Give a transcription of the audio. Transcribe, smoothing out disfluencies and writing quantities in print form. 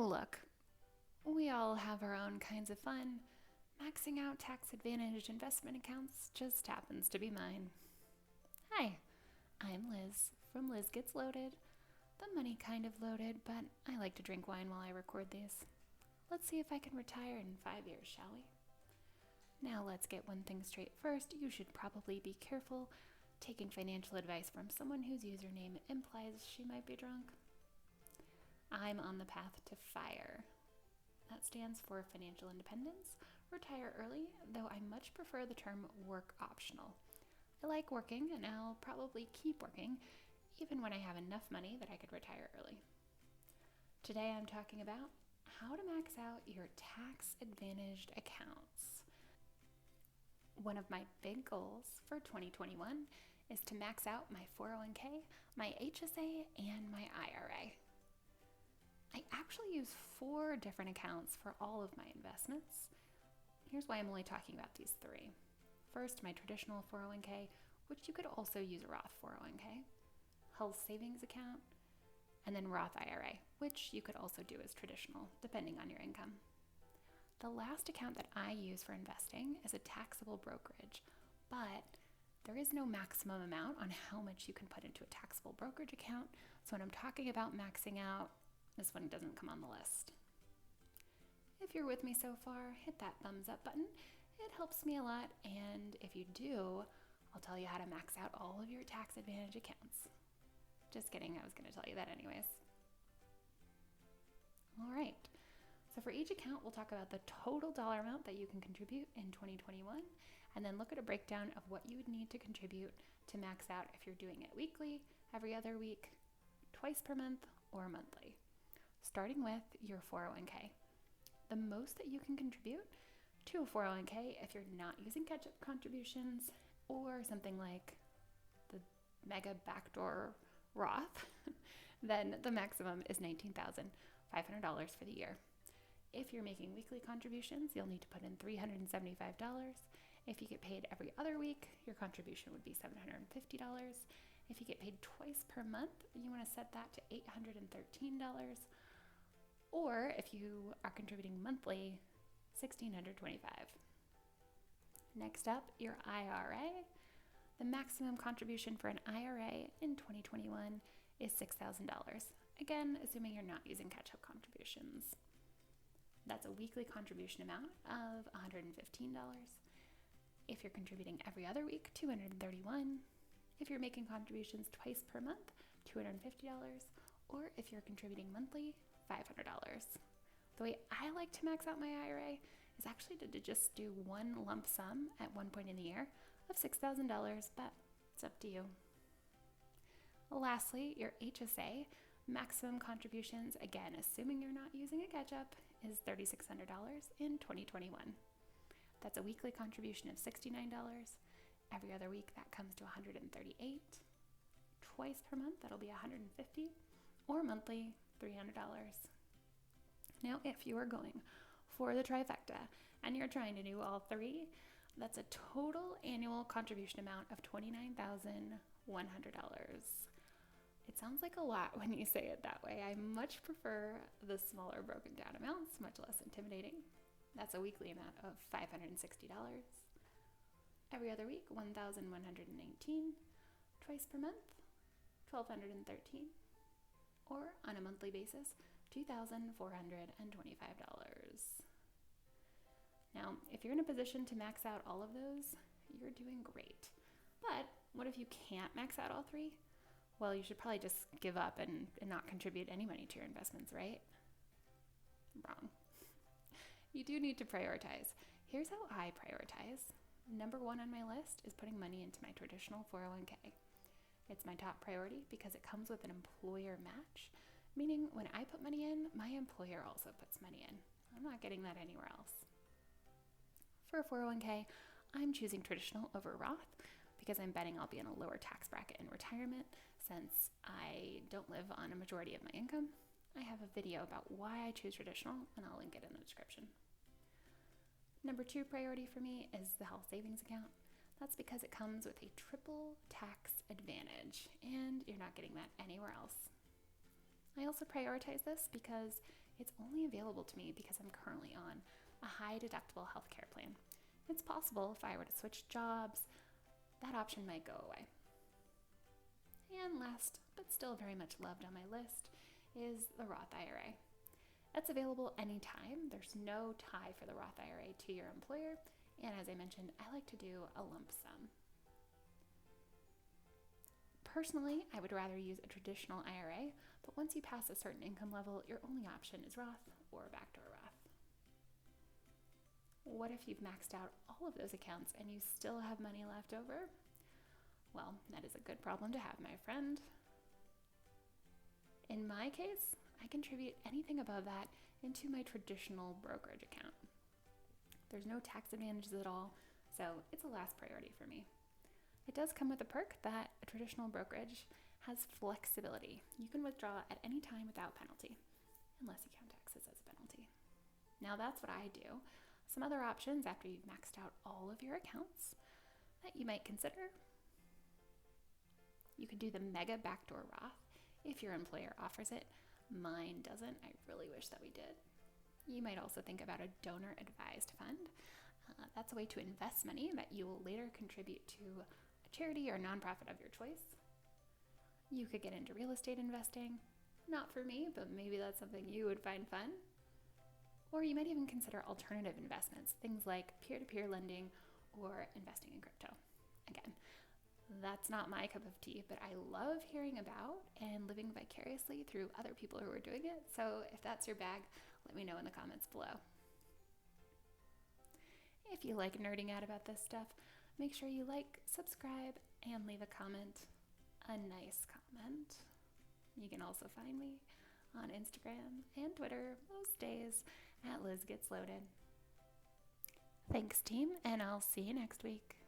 Look, we all have our own kinds of fun. Maxing out tax-advantaged investment accounts just happens to be mine. Hi, I'm Liz from Liz Gets Loaded. The money kind of loaded, but I like to drink wine while I record these. Let's see if I can retire in 5 years, shall we? Now let's get one thing straight first. You should probably be careful taking financial advice from someone whose username implies she might be drunk. I'm on the path to FIRE. That stands for financial independence, retire early, though I much prefer the term work optional. I like working, and I'll probably keep working, even when I have enough money that I could retire early. Today I'm talking about how to max out your tax-advantaged accounts. One of my big goals for 2021 is to max out my 401k, my HSA, and my IRA. I actually use 4 different accounts for all of my investments. Here's why I'm only talking about these 3. First, my traditional 401k, which you could also use a Roth 401k, health savings account, and then Roth IRA, which you could also do as traditional, depending on your income. The last account that I use for investing is a taxable brokerage, but there is no maximum amount on how much you can put into a taxable brokerage account. So when I'm talking about maxing out, this one doesn't come on the list. If you're with me so far, hit that thumbs up button. It helps me a lot, and if you do, I'll tell you how to max out all of your tax advantage accounts. Just kidding, I was going to tell you that anyways. All right, so for each account, we'll talk about the total dollar amount that you can contribute in 2021, and then look at a breakdown of what you would need to contribute to max out if you're doing it weekly, every other week, twice per month, or monthly. Starting with your 401k. The most that you can contribute to a 401k if you're not using catch-up contributions or something like the mega backdoor Roth, then the maximum is $19,500 for the year. If you're making weekly contributions, you'll need to put in $375. If you get paid every other week, your contribution would be $750. If you get paid twice per month, you want to set that to $813. Or if you are contributing monthly, $1,625. Next up, your IRA. The maximum contribution for an IRA in 2021 is $6,000. Again, assuming you're not using catch-up contributions. That's a weekly contribution amount of $115. If you're contributing every other week, $231. If you're making contributions twice per month, $250. Or if you're contributing monthly, $500. The way I like to max out my IRA is actually to just do one lump sum at one point in the year of $6,000, but it's up to you. Lastly, your HSA maximum contributions, again, assuming you're not using a catch-up, is $3,600 in 2021. That's a weekly contribution of $69. Every other week, that comes to $138. Twice per month, that'll be $150, or monthly, $300. Now, if you are going for the trifecta and you're trying to do all 3, that's a total annual contribution amount of $29,100. It sounds like a lot when you say it that way. I much prefer the smaller broken down amounts, much less intimidating. That's a weekly amount of $560. Every other week, $1,118. Twice per month, $1,213. Or on a monthly basis, $2,425. Now, if you're in a position to max out all of those, you're doing great. But what if you can't max out all 3? Well, you should probably just give up and not contribute any money to your investments, right? Wrong. You do need to prioritize. Here's how I prioritize. Number 1 on my list is putting money into my traditional 401k. It's my top priority because it comes with an employer match, meaning when I put money in, my employer also puts money in. I'm not getting that anywhere else. For a 401k, I'm choosing traditional over Roth because I'm betting I'll be in a lower tax bracket in retirement since I don't live on a majority of my income. I have a video about why I choose traditional, and I'll link it in the description. Number 2 priority for me is the health savings account. That's because it comes with a triple tax advantage, and you're not getting that anywhere else. I also prioritize this because It's only available to me because I'm currently on a high deductible healthcare plan. It's possible if I were to switch jobs, that option might go away. And last, but still very much loved on my list, is the Roth IRA. It's available anytime. There's no tie for the Roth IRA to your employer. And as I mentioned, I like to do a lump sum. Personally, I would rather use a traditional IRA, but once you pass a certain income level, your only option is Roth or backdoor Roth. What if you've maxed out all of those accounts and you still have money left over? Well, that is a good problem to have, my friend. In my case, I contribute anything above that into my traditional brokerage account. There's no tax advantages at all, so it's a last priority for me. It does come with a perk that a traditional brokerage has flexibility. You can withdraw at any time without penalty, unless you count taxes as a penalty. Now that's what I do. Some other options after you've maxed out all of your accounts that you might consider. You could do the mega backdoor Roth if your employer offers it. Mine doesn't. I really wish that we did. You might also think about a donor advised fund. That's a way to invest money that you will later contribute to a charity or nonprofit of your choice. You could get into real estate investing. Not for me, but maybe that's something you would find fun. Or you might even consider alternative investments, things like peer-to-peer lending or investing in crypto. Again, that's not my cup of tea, but I love hearing about and living vicariously through other people who are doing it. So if that's your bag, let me know in the comments below. If you like nerding out about this stuff, make sure you like, subscribe, and leave a comment. A nice comment. You can also find me on Instagram and Twitter most days at Liz Gets Loaded. Thanks, team, and I'll see you next week.